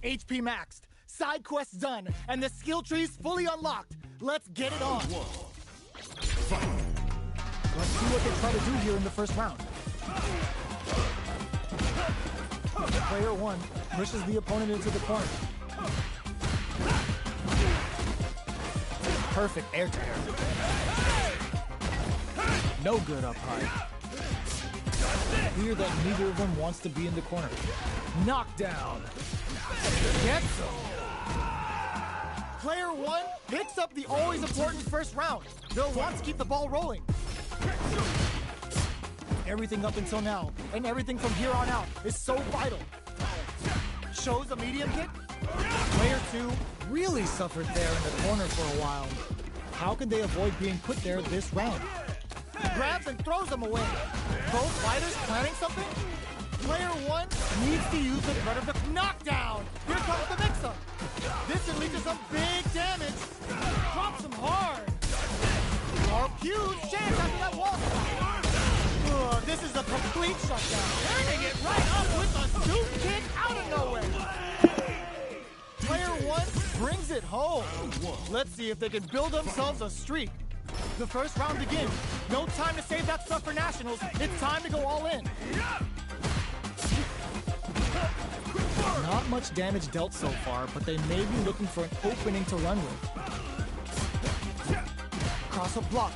HP maxed, side quests done, and the skill tree's fully unlocked. Let's get it on. Let's see what they try to do here in the first round. Player 1 pushes the opponent into the corner. Perfect air-to-air. No good up high. Clear that neither of them wants to be in the corner. Knockdown. Gets him. Player 1 picks up the always important first round. They'll want to keep the ball rolling. Everything up until now, and everything from here on out, is so vital. Shows a medium kick. Player 2 really suffered there in the corner for a while. How can they avoid being put there this round? Grabs and throws them away. Both fighters planning something? Player 1 needs to use the threat of the knockdown. Here comes the mix-up. This can lead to some big damage. Drops him hard. Huge chance after that wall slide. This is a complete shutdown. Turning it right up with a suit kick out of nowhere. Player 1 brings it home. Let's see if they can build themselves a streak. The first round begins. No time to save that stuff for nationals. It's time to go all in. Not much damage dealt so far, but they may be looking for an opening to run with. Cross up block.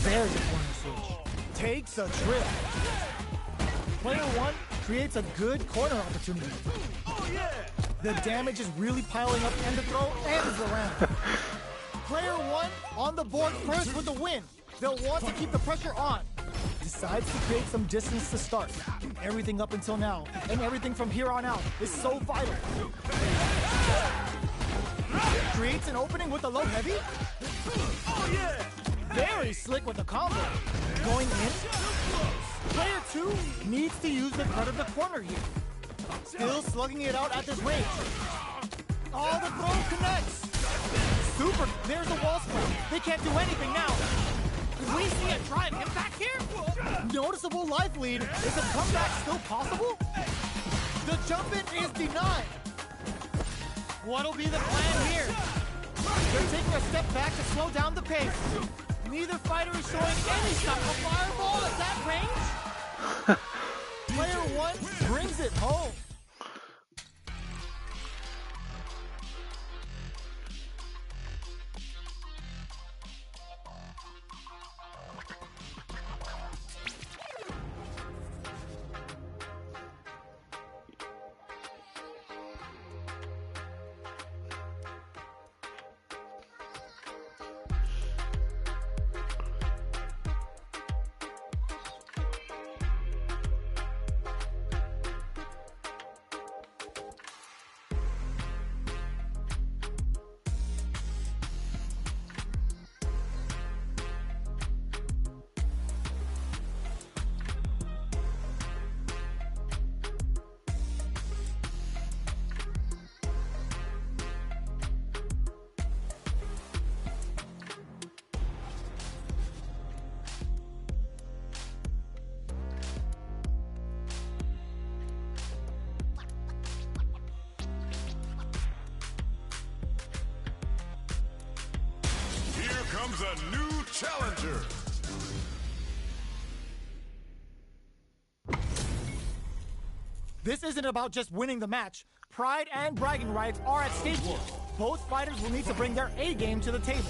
There's a corner switch. Takes a trip. Player 1 creates a good corner opportunity. The damage is really piling up, and the throw ends the round. Player 1 on the board first with the win. They'll want to keep the pressure on. Decides to create some distance to start. Everything up until now, and everything from here on out, is so vital. Creates an opening with a low heavy. Very slick with the combo. Going in. Player 2 needs to use the threat of the corner here. Still slugging it out at this range. Oh, the throw connects. Super. There's a wall split. They can't do anything now. Did we see a drive impact here? Noticeable life lead. Is a comeback still possible? The jump in is denied. What'll be the plan here? They're taking a step back to slow down the pace. Neither fighter is showing any sign of fireball at that range. Player 1 brings it home. Comes a new challenger. This isn't about just winning the match. Pride and bragging rights are at stake here. Both fighters will need to bring their A game to the table.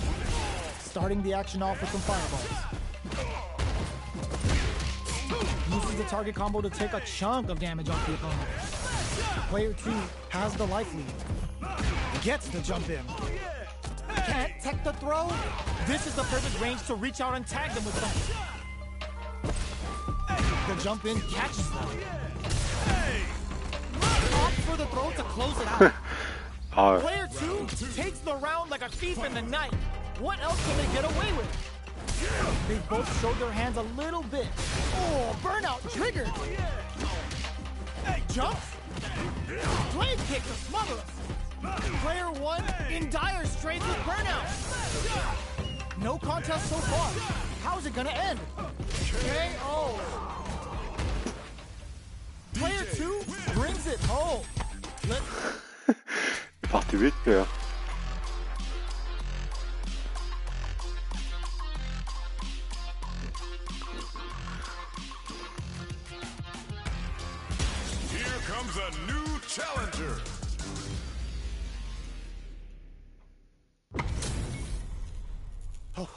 Starting the action off with some fireballs. Uses the target combo to take a chunk of damage off the opponent. Player 2 has the life lead. Gets the jump in. Can't tech the throw? This is the perfect range to reach out and tag them with something. The jump in catches them. Opts for the throw to close it out. Player 2 takes the round like a thief in the night. What else can they get away with? They both showed their hands a little bit. Oh, burnout triggered. Jumps. Blade kick to smother us. Player 1 in dire straits with burnout. No contest so far. How's it gonna end? KO. Player 2 brings it home. Partie 8 là. Here comes a new challenger.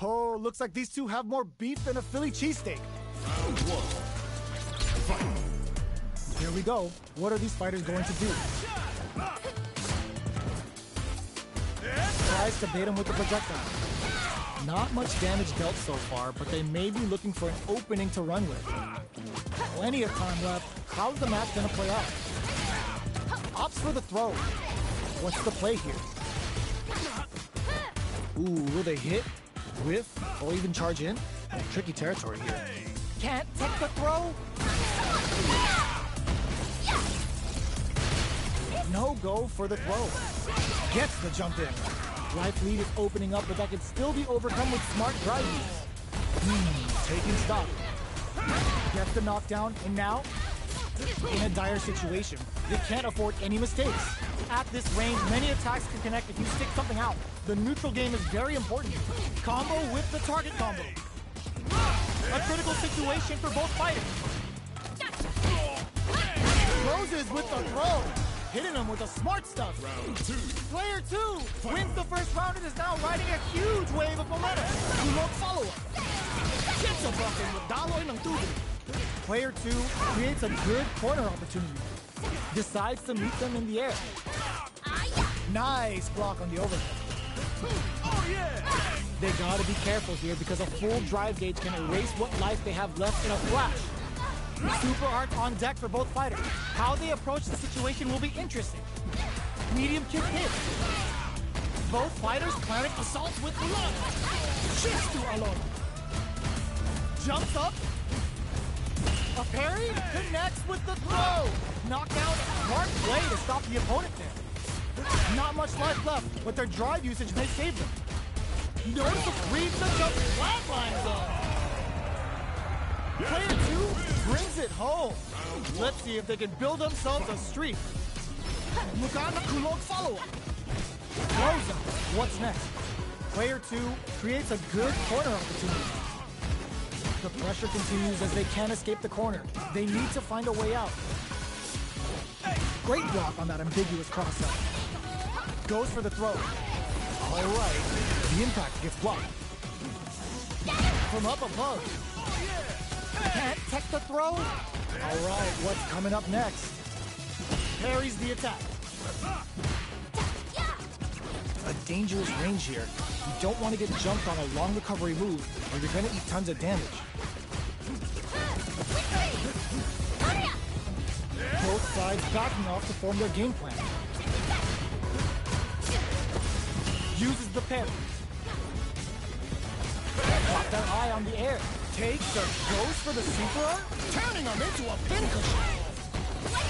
Oh, looks like these two have more beef than a Philly cheesesteak. Round 1. Fight. Here we go. What are these fighters going to do? Tries to bait him with the projectile. Not much damage dealt so far, but they may be looking for an opening to run with. Plenty of time left. How's the match gonna play out? Opts for the throw. What's the play here? Ooh, will they hit, whiff, or even charge in? Tricky territory here. Can't take the throw. No go for the throw. Gets the jump in. Life lead is opening up, but that can still be overcome with smart drive use. Taking stock. Gets the knockdown, and now, in a dire situation. They can't afford any mistakes. At this range, many attacks can connect if you stick something out. The neutral game is very important. Combo with the target combo. A critical situation for both fighters. Closes with the throw. Hitting him with the smart stuff. Round 2. Player 2 wins the first round and is now riding a huge wave of momentum. Kulog follow-up. Gets a bucket with Daloy ng tubig. Player 2 creates a good corner opportunity. Decides to meet them in the air. Nice block on the overhead. Oh yeah. They gotta be careful here because a full drive gauge can erase what life they have left in a flash. Super art on deck for both fighters. How they approach the situation will be interesting. Medium kick hit. Both fighters planning assaults with Alon. Shifts to Alon. Jumps up. A parry connects with the throw. Knockdown, smart play to stop the opponent there. Not much life left, but their drive usage may save them. Notice the reads the jump flatlines on. Player 2 brings it home. Let's see if they can build themselves a streak. Mukana Kulog follow-up. Throws him. What's next? Player 2 creates a good corner opportunity. The pressure continues as they can't escape the corner. They need to find a way out. Great block on that ambiguous cross-up. Goes for the throw. All right. The impact gets blocked. From up above. Can't tech the throw? All right, what's coming up next? Parries the attack. A dangerous range here. You don't want to get jumped on a long recovery move, or you're going to eat tons of damage. Both sides backing off to form their game plan. Uses the parry. Got their eye on the air. Takes or goes for the super art, turning them into a pincushion.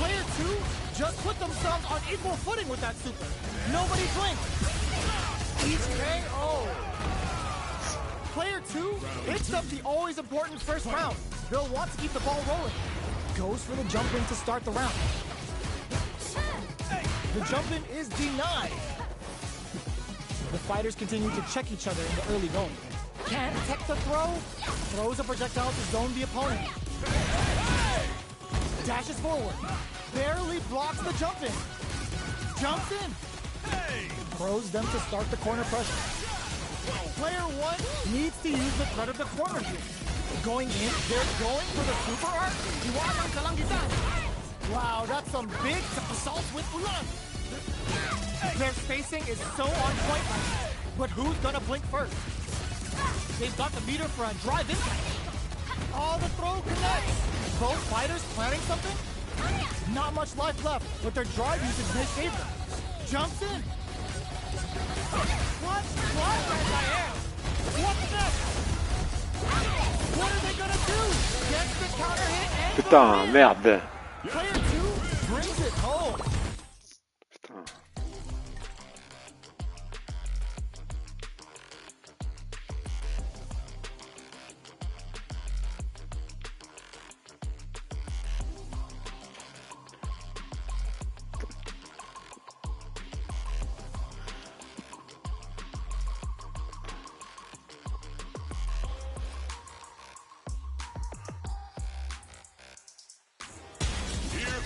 Player 2 just put themselves on equal footing with that super. Nobody blinked. Each KO. Player 2 picks up the always important first round. They'll want to keep the ball rolling. Goes for the jump in to start the round. The jump in is denied. The fighters continue to check each other in the early going. Can't tech the throw. Throws a projectile to zone the opponent. Dashes forward. Barely blocks the jump in. Jumps in. Throws them to start the corner pressure. Player 1 needs to use the threat of the corner here. Going in, they're going for the super art. Wow, that's some big assault with Ulan. Their spacing is so on point right now. But who's gonna blink first? They've got the meter for a drive impact. Oh, the throw connects. Both fighters planning something? Not much life left, but their drive usage may save them. Jumps in. What? Right by air. What's next? What are they gonna do? Gets the counter hit and Putain, merde. Player 2 brings it home. Putain.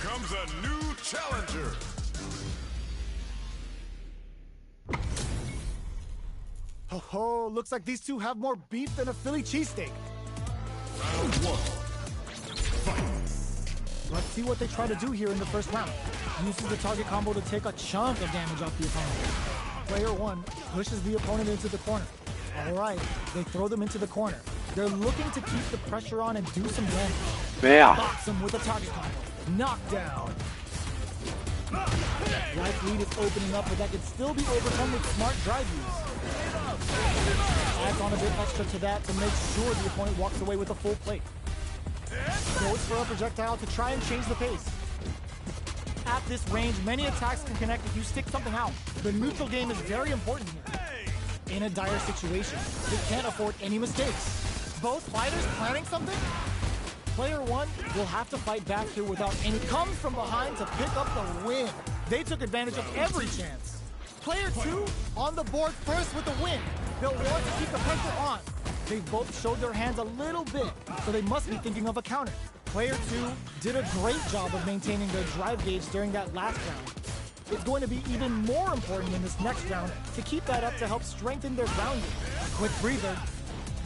comes a new challenger. Ho ho, looks like these two have more beef than a Philly cheesesteak. Round one. Fight. Let's see what they try to do here in the first round. Uses the target combo to take a chunk of damage off the opponent. Player one pushes the opponent into the corner. All right, they throw them into the corner. They're looking to keep the pressure on and do some damage. Merde. Box him with a target combo. Knockdown. Life lead is opening up, but that can still be overcome with smart drive use. Adds on a bit extra to that to make sure the opponent walks away with a full plate. Goes for a projectile to try and change the pace. At this range, many attacks can connect if you stick something out. The neutral game is very important here. In a dire situation, they can't afford any mistakes. Both fighters planning something? Player one will have to fight back here without any. Comes from behind to pick up the win. They took advantage of every chance. Player two on the board first with the win. They'll want to keep the pressure on. They both showed their hands a little bit, so they must be thinking of a counter. Player two did a great job of maintaining their drive gauge during that last round. It's going to be even more important in this next round to keep that up to help strengthen their grounding. Quick breather.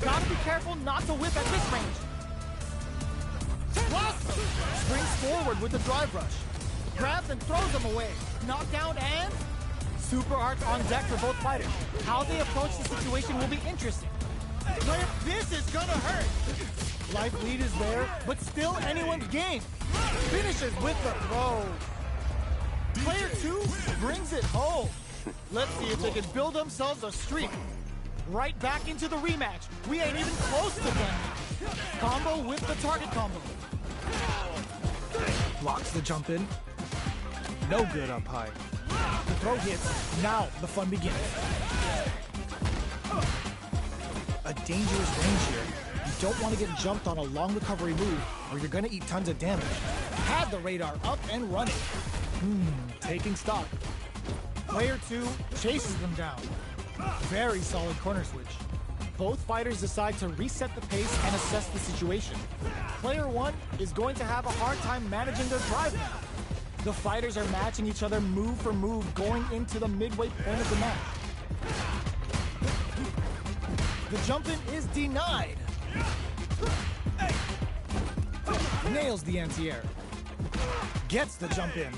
Gotta be careful not to whip at this range. Awesome! Springs forward with the drive rush. Grabs and throws them away. Knockdown and super arts on deck for both fighters. How they approach the situation will be interesting. This is gonna hurt. Life lead is there, but still anyone's game. Finishes with the throw. Player two brings it home. Let's see if they can build themselves a streak. Right back into the rematch. We ain't even close to done. Combo with the target combo. Blocks the jump in. No good up high. The throw hits. Now the fun begins. A dangerous range here. You don't want to get jumped on a long recovery move or you're going to eat tons of damage. Had the radar up and running. Taking stock. Player two chases them down. Very solid corner switch. Both fighters decide to reset the pace and assess the situation. Player one is going to have a hard time managing their drive now. The fighters are matching each other move for move going into the midway point of the match. The jump-in is denied. Nails the anti-air. Gets the jump-in.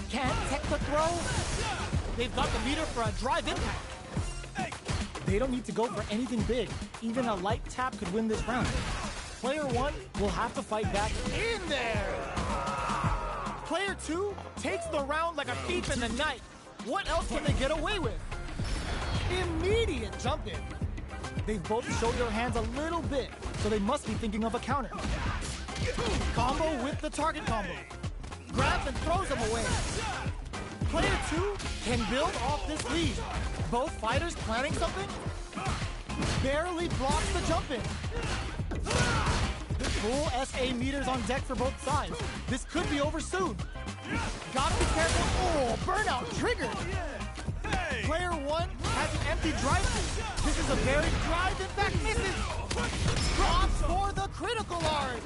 Can't tech the throw. They've got the meter for a drive impact. They don't need to go for anything big. Even a light tap could win this round. Player one will have to fight back in there. Player two takes the round like a thief in the night. What else can they get away with? Immediate jump in. They've both showed their hands a little bit, so they must be thinking of a counter. Combo with the target combo. Grabs and throws them away. Player two can build off this lead. Both fighters planning something? Barely blocks the jump in. Full SA meters on deck for both sides. This could be over soon. Gotta be careful. Oh, burnout triggered. Player one has an empty drive through. This is a very drive, in fact misses. Drops for the critical art.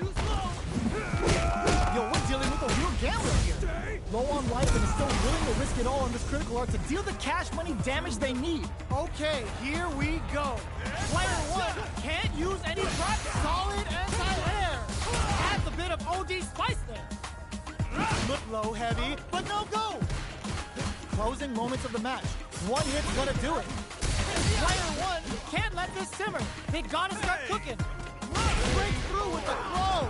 Yo, we're dealing with a real gambler here. Low on life and is still willing to risk it all on this critical art to deal the cash money damage they need. Okay, here we go. Player one can't use any drive. Solid anti-air. Adds a bit of OD spice there. Look low, heavy, but no go. Closing moments of the match. One hit's gonna do it. Player one can't let this simmer. They gotta start cooking. Break through with the throw.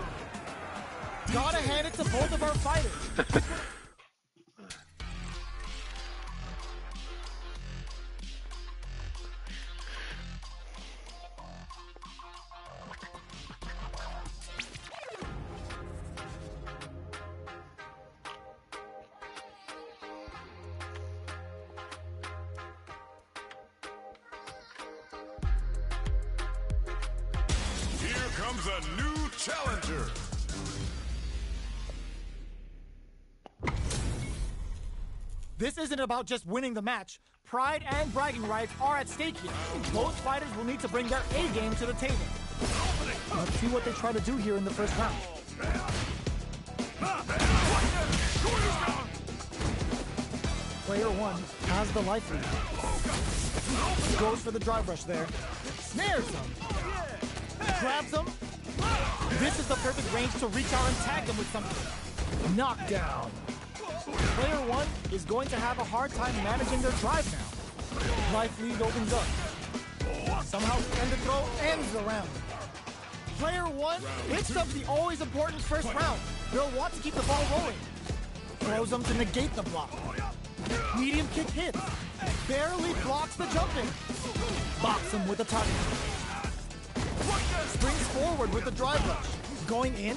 Gotta hand it to both of our fighters. Here comes a new challenger. This isn't about just winning the match. Pride and bragging rights are at stake here. Both fighters will need to bring their A game to the table. Let's see what they try to do here in the first round. Player 1 has the life lead. Goes for the drive rush there. Snares him. Grabs him. This is the perfect range to reach out and tag him with something. Knockdown. Player 1 is going to have a hard time managing their drive now. Life lead opens up. Somehow end the throw ends the round. Player 1 picks up the always important first round. They'll want to keep the ball rolling. Throws them to negate the block. Medium kick hits. Barely blocks the jumping. Box him with a target. Springs forward with the drive rush. Going in,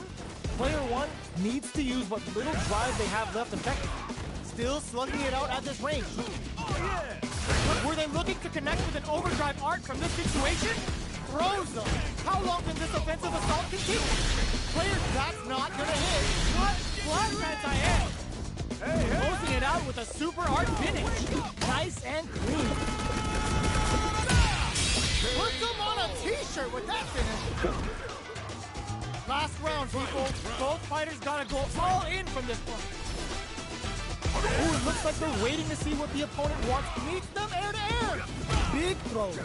player 1 needs to use what little drive they have left effectively. Still slugging it out at this range. Were they looking to connect with an overdrive arc from this situation? Throws them. How long can this offensive assault continue? Player, that's not gonna hit. What anti-air? Closing it out with a super art finish. Nice and clean. Put them on a t-shirt with that finish. Last round, people. Both fighters gotta go all in from this point. Ooh, it looks like they're waiting to see what the opponent wants. Meets them air to air. Big throws.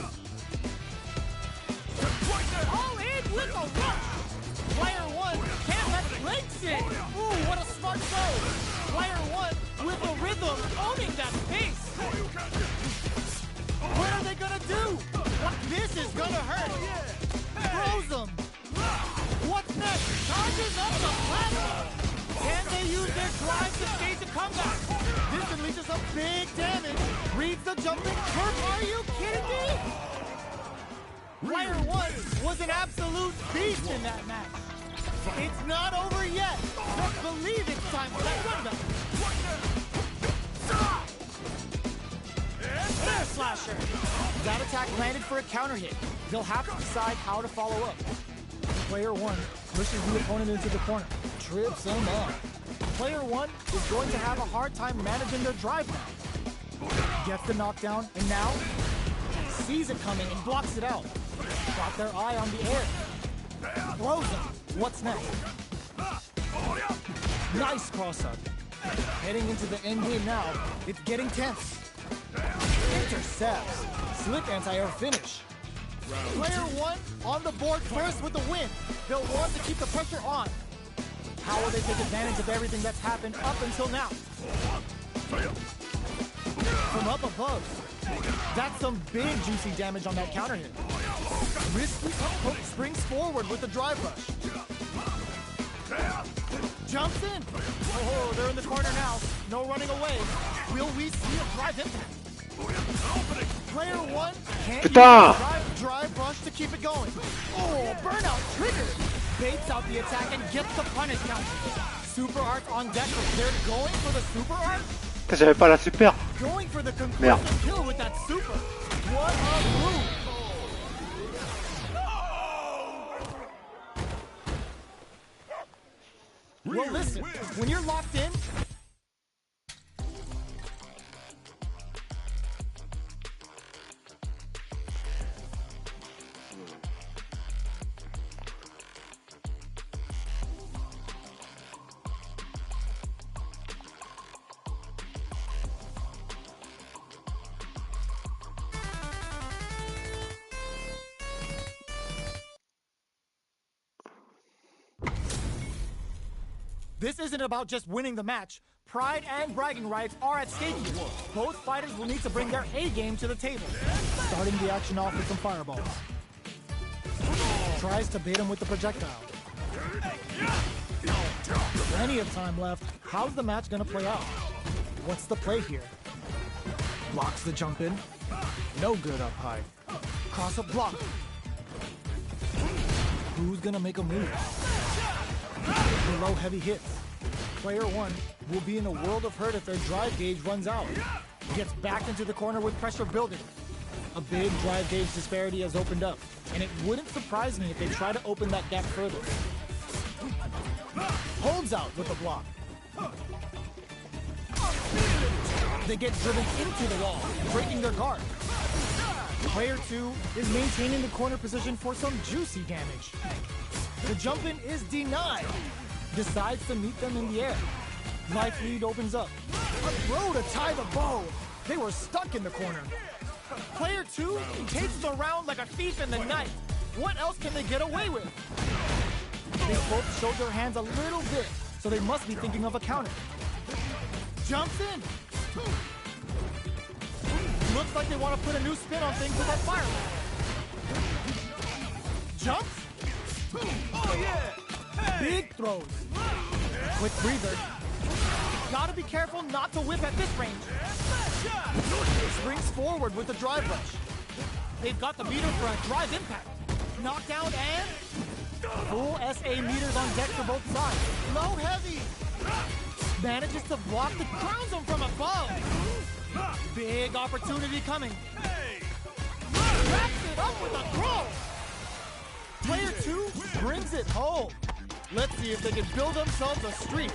All in with a rush. Player 1 can't let legs in. Ooh, what a smart throw. Player 1 with a rhythm, owning that pace. What are they gonna do? This is gonna hurt. Throws them. What's next? Charges up the platform. Can they use their drive to stage a comeback? This unleashes some big damage. Reads the jumping curve. Are you kidding me? Player 1 was an absolute beast in that match. It's not over yet. Just believe it's time for that comeback. Air slasher. That attack landed for a counter hit. They'll have to decide how to follow up. Player 1 pushes the opponent into the corner. Trips him up. Player 1 is going to have a hard time managing their drive now. Gets the knockdown, and now sees it coming and blocks it out. Got their eye on the air. Throws him. What's next? Nice cross-up. Heading into the end game now. It's getting tense. Intercepts. Slick anti-air finish. Player 1 on the board first with the win. They'll want to keep the pressure on. How will they take advantage of everything that's happened up until now? From up above. That's some big juicy damage on that counter hit. Risky up poke springs forward with the drive rush. Jumps in. Oh, they're in the corner now. No running away. Will we see a drive impact? Player 1 can't use the drive rush to keep it going. Oh, burnout triggered. Baits out the attack and gets the punish counter. Super art on deck. They're going for the super art. J'avais pas la super. Going for the conclusive kill with that super. What a move. Well, listen, when you're locked in, this isn't about just winning the match. Pride and bragging rights are at stake here. Both fighters will need to bring their A game to the table. Starting the action off with some fireballs. Tries to bait him with the projectile. Plenty of time left. How's the match gonna play out? What's the play here? Blocks the jump in. No good up high. Cross up block. Who's gonna make a move? Below heavy hits. Player 1 will be in a world of hurt if their drive gauge runs out. Gets back into the corner with pressure building. A big drive gauge disparity has opened up, and it wouldn't surprise me if they try to open that gap further. Holds out with the block. They get driven into the wall, breaking their guard. Player 2 is maintaining the corner position for some juicy damage. The jump-in is denied. decides to meet them in the air. Life lead opens up. A throw to tie the bow. They were stuck in the corner. Player 2 chases around like a thief in the night. What else can they get away with? They both showed their hands a little bit, so they must be thinking of a counter. Jumps in. Looks like they want to put a new spin on things with that fireball. Jumps. Oh yeah! Hey. Big throws. Quick breather. Gotta be careful not to whip at this range. Springs forward with the drive rush. They've got the meter for a drive impact. Knockdown and full SA meters on deck for both sides. Low heavy. Manages to block the ground zone from above. Big opportunity coming. Wraps it up with a throw. Player 2 brings it home. Let's see if they can build themselves a streak.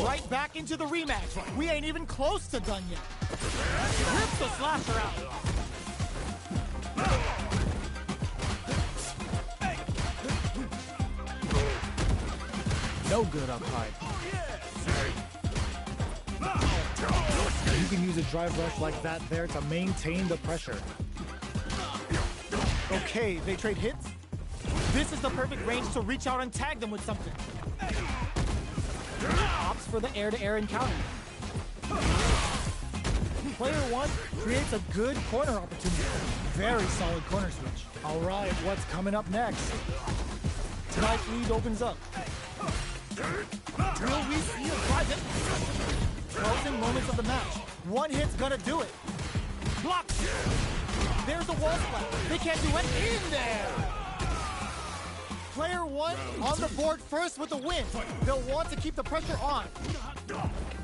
Right back into the rematch. We ain't even close to done yet. Rips the slasher out. No good up high. You can use a drive rush like that there to maintain the pressure. Okay, they trade hits. This is the perfect range to reach out and tag them with something. Opts for the air-to-air encounter. Player 1 creates a good corner opportunity. Very solid corner switch. All right, what's coming up next? Life lead opens up. Will we see a drive hit? Closing moments of the match. One hit's gonna do it. Blocks. There's a wall splat. They can't do it in there. Player 1 on the board first with the win. They'll want to keep the pressure on.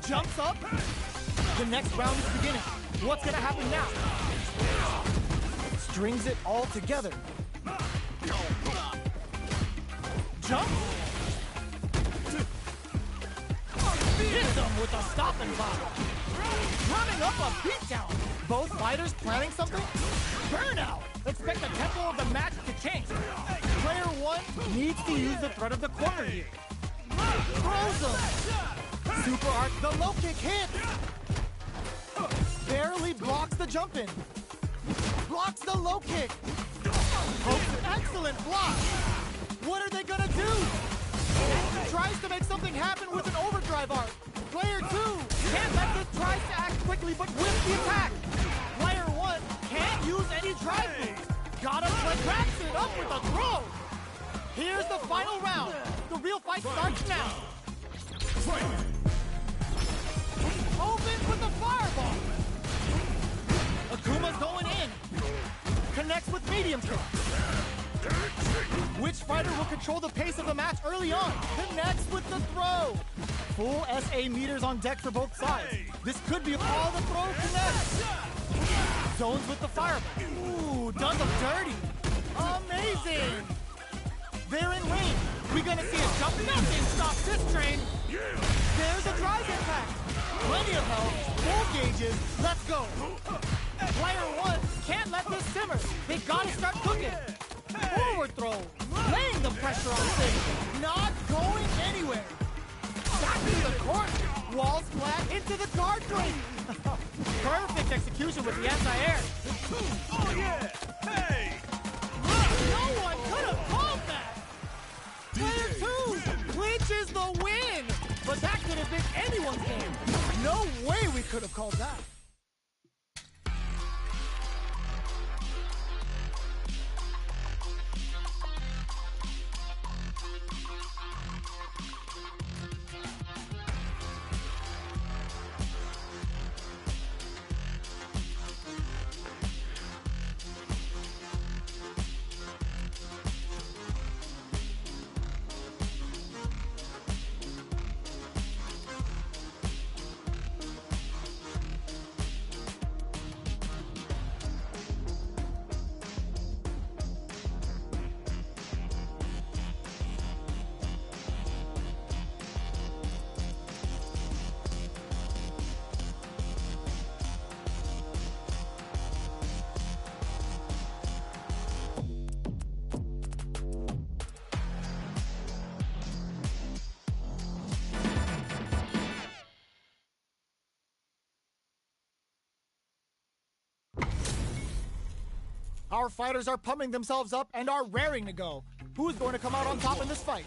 Jumps up. The next round is beginning. What's gonna happen now? Strings it all together. Jump. Hits them with a stop and pop. Running up a beatdown. Both fighters planning something? Burnout. Expect the tempo of the match to change. Player 1 needs to use the threat of the corner here. Throws them. Super arc, the low kick hits. Barely blocks the jump in. Blocks the low kick. Excellent block. What are they gonna do? Tries to make something happen with an overdrive arc. Player 2 can't let this tries to act quickly but whips the attack. Player 1 can't use any drive moves. Gotta wraps it up with a throw. Here's the final round. The real fight starts now. Open with the fireball. Akuma's going in. Connects with medium kick. Which fighter will control the pace of the match early on? Connects with the throw. Full SA meters on deck for both sides. This could be all the throw connects. Zones with the fireball. Ooh, does them dirty. Amazing. They're in range. We're gonna see a jump. Nothing stops this train. There's a drive impact. Plenty of health. Full gauges. Let's go. Player 1 can't let this simmer. They gotta start cooking. Forward throw. Laying the pressure on things. Not going anywhere. Back to the court. Wall splat into the guard frame. Perfect execution with the anti-air. Oh yeah. Hey. No one could have called that. Player 2 clinches the win. But that could have been anyone's game. No way we could have called that. Our fighters are pumping themselves up and are raring to go. Who's going to come out on top in this fight?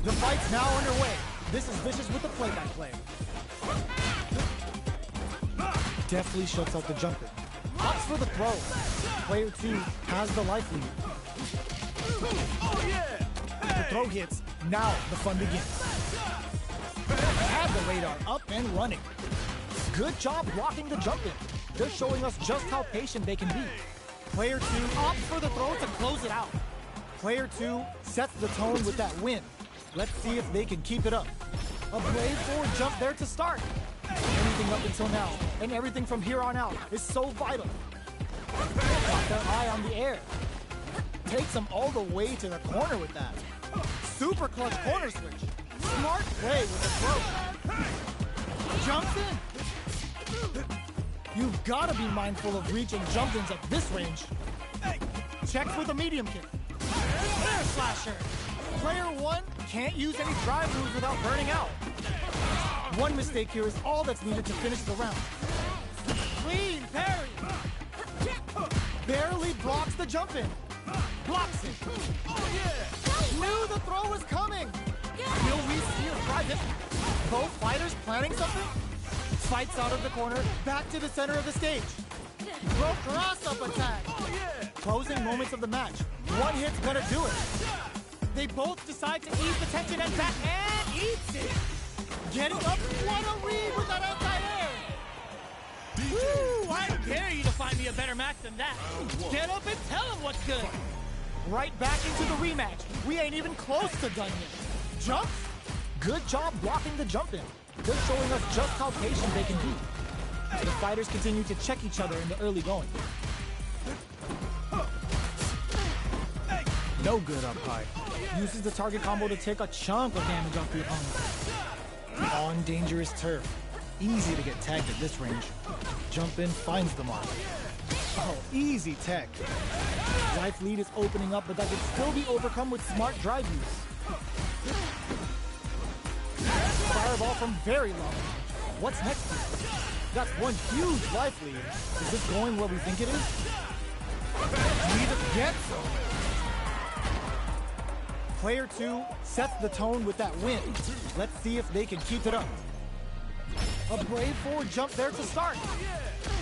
The fight's now underway. This is Vicious with the play-by-play. Deftly shuts out the jumper. Opts for the throw. Player 2 has the life lead. The throw hits. Now the fun begins. Had the radar up and running. Good job blocking the jump in. They're showing us just how patient they can be. Player 2 opts for the throw to close it out. Player 2 sets the tone with that win. Let's see if they can keep it up. A brave forward jump there to start. Everything up until now, and everything from here on out is so vital. Got their eye on the air. Takes them all the way to the corner with that. Super clutch corner switch. Smart play with the throw. Jumps in. You've got to be mindful of reach and jump-ins at this range. Checks with a medium kick. Air slasher. Player 1 can't use any drive moves without burning out. One mistake here is all that's needed to finish the round. Clean parry. Barely blocks the jump in. Blocks it. Knew the throw was coming. Will we see a drive it? Both fighters planning something? Fights out of the corner, back to the center of the stage. Throw cross-up attack. Closing moments of the match. One hit's gonna do it. They both decide to ease the tension and back and eats it. Getting up, what a read with that anti-air. Woo, I dare you to find me a better match than that. Get up and tell them what's good. Right back into the rematch. We ain't even close to done yet. Jumps? Good job blocking the jump in. They're showing us just how patient they can be. The fighters continue to check each other in the early going. No good up high. Uses the target combo to take a chunk of damage off the opponent. On dangerous turf. Easy to get tagged at this range. Jump in, finds the mark. Oh, easy tech. Life lead is opening up, but that can still be overcome with smart drive use. Fireball from very low. What's next here? That's one huge life lead. Is this going where we think it is? Neither gets some. Player 2 sets the tone with that win. Let's see if they can keep it up. A brave forward jump there to start.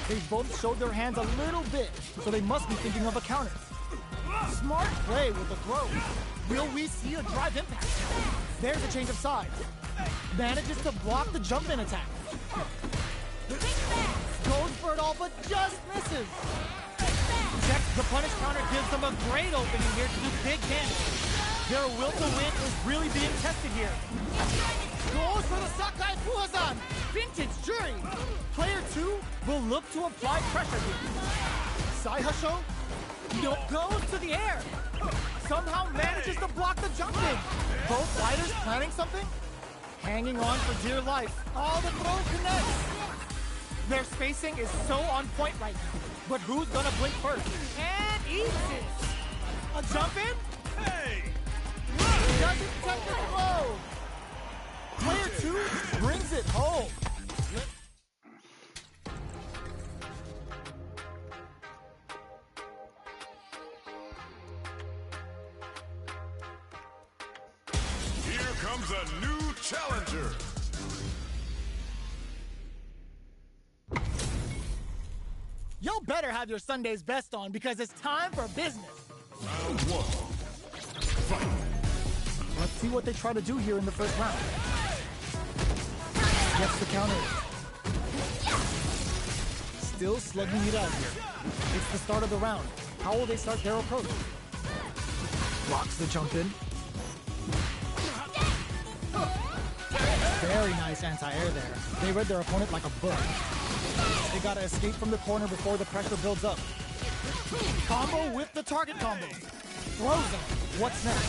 They both showed their hands a little bit, so they must be thinking of a counter. Smart play with the throw. Will we see a drive impact? There's a change of sides. Manages to block the jump-in attack. Goes for it all, but just misses. Checks the punish counter, gives them a great opening here to do big damage. Their will to win is really being tested here. Goes for the Sakai Fuhazan. Vintage jury. Player 2 will look to apply pressure here. Saihasho goes to the air. Somehow manages to block the jump in. Both fighters planning something? Hanging on for dear life. All the throw connects. Their spacing is so on point right now. But who's gonna blink first? And eats it. A jump in? Hey! Doesn't touch the throw. Player 2 brings it home. Here comes a new challenger. Y'all better have your Sunday's best on because it's time for business. Round 1. Fight. Let's see what they try to do here in the first round. Gets the counter. Still slugging it out here. It's the start of the round. How will they start their approach? Blocks the jump in. Very nice anti-air there. They read their opponent like a book. They gotta escape from the corner before the pressure builds up. Combo with the target combo. Throws them. What's next?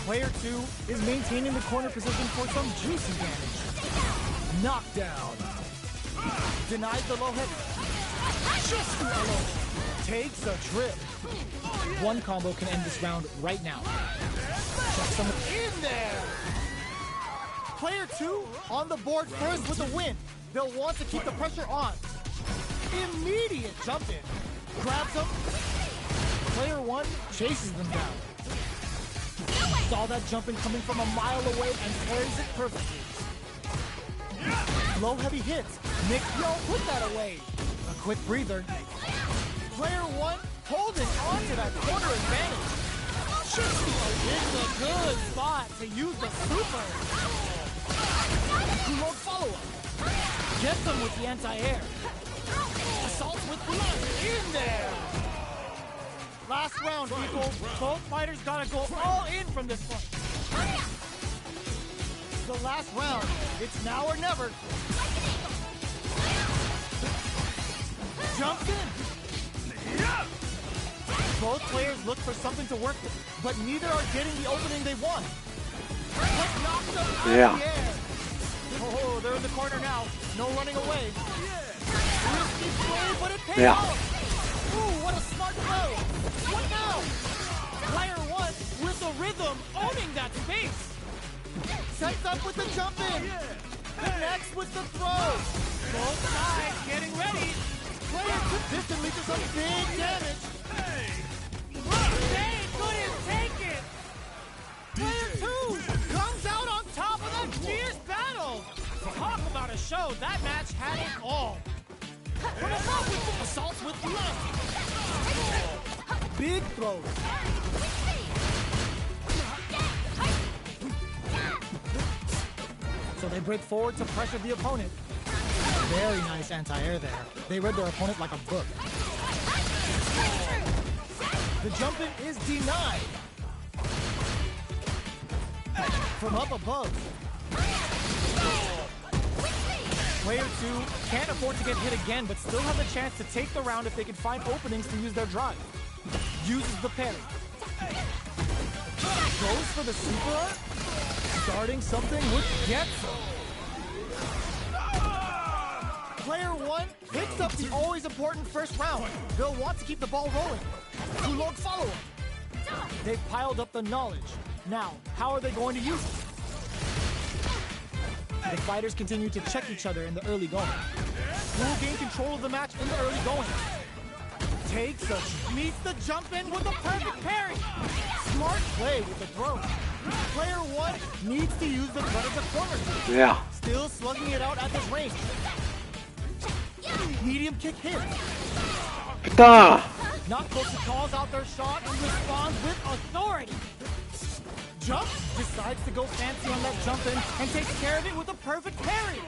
Player 2 is maintaining the corner position for some juicy damage. Knockdown. Denies the low hit. Just alone. Takes a trip. One combo can end this round right now. Check some in there. Player 2 on the board first with a win. They'll want to keep the pressure on. Immediate jump in. Grabs him. Player 1 chases them down. Saw that jump in coming from a mile away and parries it perfectly. Low heavy hits. Nick Yo put that away. A quick breather. Player 1 holding on to that corner advantage. It's a good spot to use the super. Remote follow-up. Gets them with the anti-air. Assault with blood in there. Last round, people. Both fighters gotta go all in from this point. The last round. It's now or never. Jumps in. Both players look for something to work with, but neither are getting the opening they want. But knocks them out of the air. Oh, they're in the corner now. No running away. Risky play, but it pays off. Ooh, what a smart throw. What now? Player 1 with the rhythm, owning that space. Sets up with the jump in. Connects with the throw. Both sides getting ready. Player consistently to some big damage. They couldn't take it. Player 2 comes out on top of that fierce battle. Talk about a show. That match had it all. From above with the assaults with blood. Big throws. So they break forward to pressure the opponent. Very nice anti-air there. They read their opponent like a book. The jump in is denied. From up above. Player 2 can't afford to get hit again, but still have a chance to take the round if they can find openings to use their drive. Uses the parry. Goes for the super art. Starting something with Getsu. Player 1 picks up the always important first round. They'll want to keep the ball rolling. Kulog follow-up. They've piled up the knowledge. Now, how are they going to use it? The fighters continue to check each other in the early going. Will gain control of the match in the early going. Takes a meets the jump in with a perfect parry. Smart play with the throw. Player 1 needs to use the threat of the corner. Still slugging it out at this range. Medium kick hit. Not close to calls out their shot and responds with authority. Jump, decides to go fancy on that jump in and takes care of it with a perfect parry.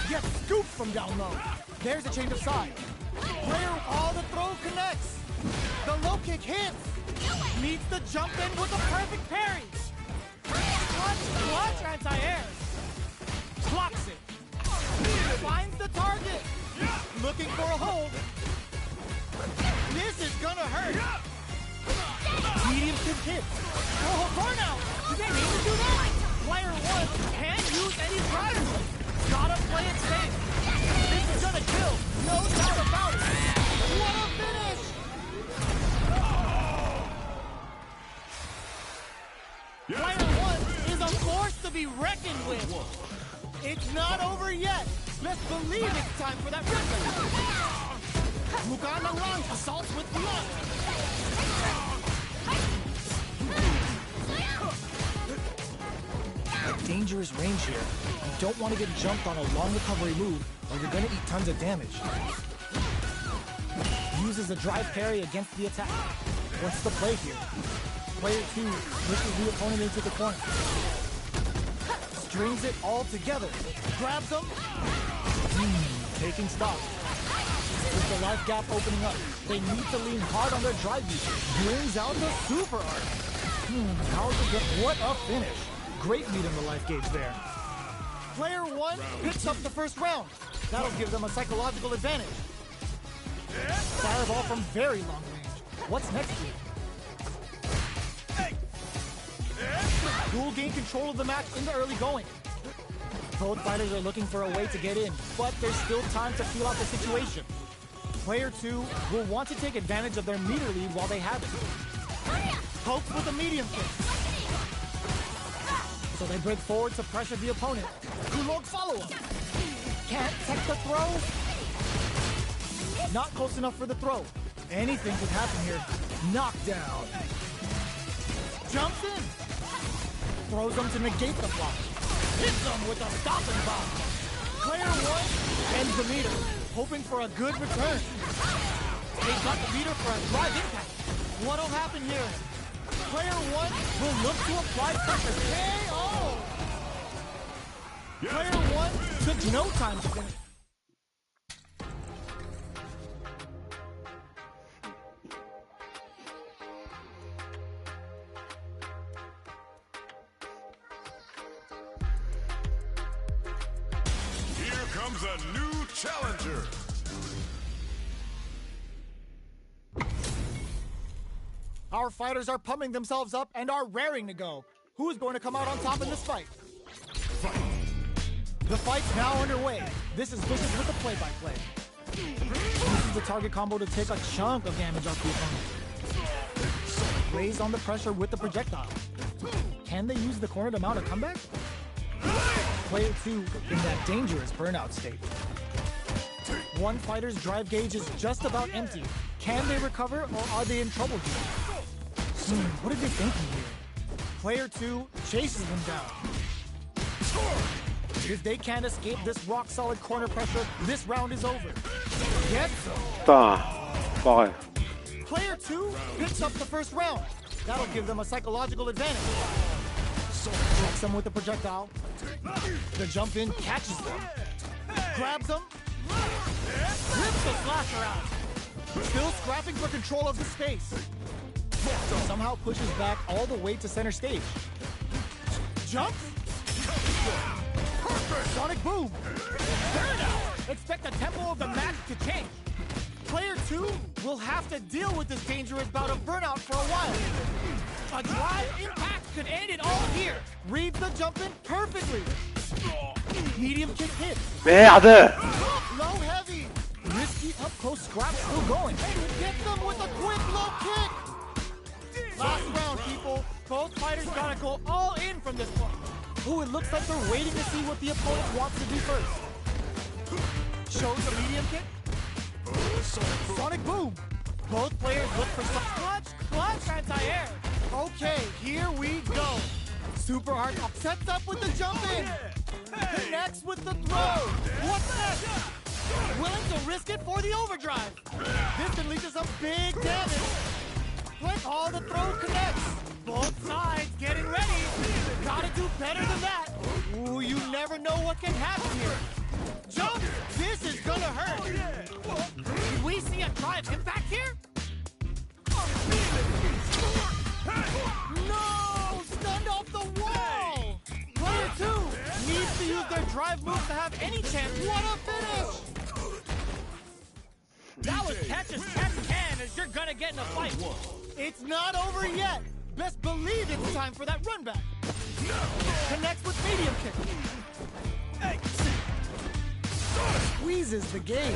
Gets scooped from down low. There's a change of side. Player, all the throw connects. The low kick hits. Meets the jump in with a perfect parry. Clutch anti-air. Blocks it. Finds the target. Looking for a hold. This is gonna hurt. Medium kick hit. Oh, burnout! Did they mean to do that? Player 1 can't use any drive. Gotta play it safe. This is gonna kill. No doubt about it. What a finish! Player 1 is a force to be reckoned with. It's not over yet. Let's believe it's time for that rhythm. Mugana runs, assaults with blood. Dangerous range here. You don't want to get jumped on a long recovery move, or you're going to eat tons of damage. Uses a drive parry against the attack. What's the play here? Player 2 pushes the opponent into the corner. Strings it all together. Grabs them. Taking stock. With the life gap opening up, they need to lean hard on their drive usage. Brings out the super art. How's it get? What a finish. Great lead in the life gauge there. Player 1 picks up the first round. That'll give them a psychological advantage. Fireball from very long range. What's next here? Will gain control of the match in the early going. Both fighters are looking for a way to get in, but there's still time to feel out the situation. Player 2 will want to take advantage of their meter lead while they have it. Pokes with a medium kick. So they break forward to pressure the opponent. Kulog follow-up. Can't tech the throw. Not close enough for the throw. Anything could happen here. Knockdown. Jumps in. Throws them to negate the block. Hits them with a stopping bomb. Player 1 ends the meter, hoping for a good return. They got the meter for a drive impact. What'll happen here? Player 1 will look to apply pressure. KO! Player 1 took no time to finish. Here comes a new challenger. Our fighters are pumping themselves up and are raring to go. Who's going to come out on top in this fight? The fight's now underway. This is Vicious with the play-by-play. Uses the target combo to take a chunk of damage off the opponent. Raise on the pressure with the projectile. Can they use the corner to mount a comeback? Player 2 in that dangerous burnout state. One fighter's drive gauge is just about empty. Can they recover or are they in trouble here? What are they thinking here? Player 2 chases them down. If they can't escape this rock-solid corner pressure, this round is over. Yes, sir. Pareil. Player 2 picks up the first round. That'll give them a psychological advantage. Checks them with the projectile. The jump in catches them. Grabs them. Rips the slasher out. Still scrapping for control of the space. Somehow pushes back all the way to center stage. Jumps. Sonic boom. Burnout. Expect the tempo of the match to change. Player 2 will have to deal with this dangerous bout of burnout for a while. A drive impact could end it all here. Reads the jump in perfectly. Medium kick hit. Merde! Low heavy. Risky up close scrap still going. Get them with a quick low kick. Last round, people. Both fighters gotta go all in from this point. Ooh, it looks like they're waiting to see what the opponent wants to do first. Shows a medium kick. Sonic boom. Both players look for some clutch anti-air. Okay, here we go. Super hard up, sets up with the jump in. Connects with the throw. What's next? Willing to risk it for the overdrive. This can lead to some big damage. Click all the throw connects. Both sides getting ready. Gotta do better than that. Ooh, you never know what can happen here. Jump! This is gonna hurt. Did we see a drive impact here? No! Stunned off the wall! Player 2 needs to use their drive move to have any chance. What a finish! That was catch as catch can as you're gonna get in a fight. It's not over yet. Best believe it's time for that run back. Connects with medium kick. Squeezes the gauge.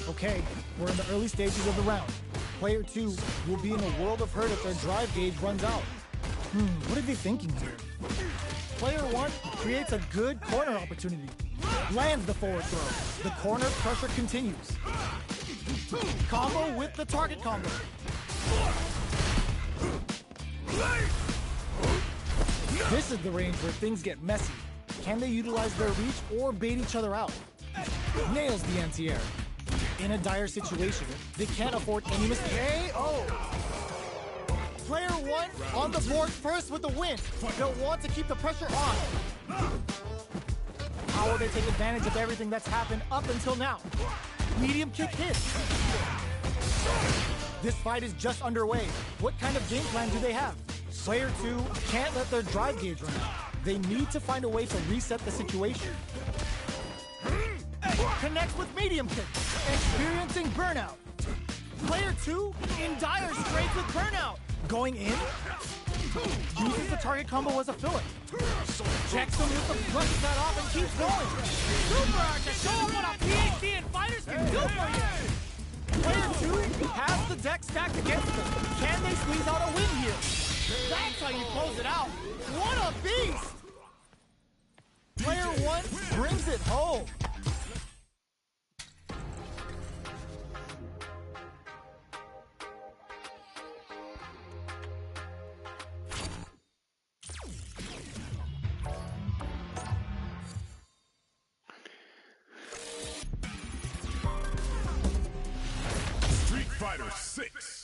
Okay, we're in the early stages of the round. Player 2 will be in a world of hurt if their drive gauge runs out. What are they thinking here? Player 1 creates a good corner opportunity. Lands the forward throw. The corner pressure continues. Combo with the target combo. This is the range where things get messy. Can they utilize their reach or bait each other out? Nails the anti-air. In a dire situation, they can't afford any mistake. Player 1 on the board first with the win. They'll want to keep the pressure on. How will they take advantage of everything that's happened up until now? Medium kick hit. This fight is just underway. What kind of game plan do they have? Player 2 can't let their drive gauge run out. They need to find a way to reset the situation. Connects with medium kick. Experiencing burnout. Player 2 in dire straits with burnout. Going in. Uses the target combo as a filler. Checks them with the brushes that off and keeps going. Super hard to show them what a PhD in fighters can do for you. Player 2 has the deck stacked against them. Can they squeeze out a win here? That's how you close it out. What a beast! Player 1 brings it home. 6.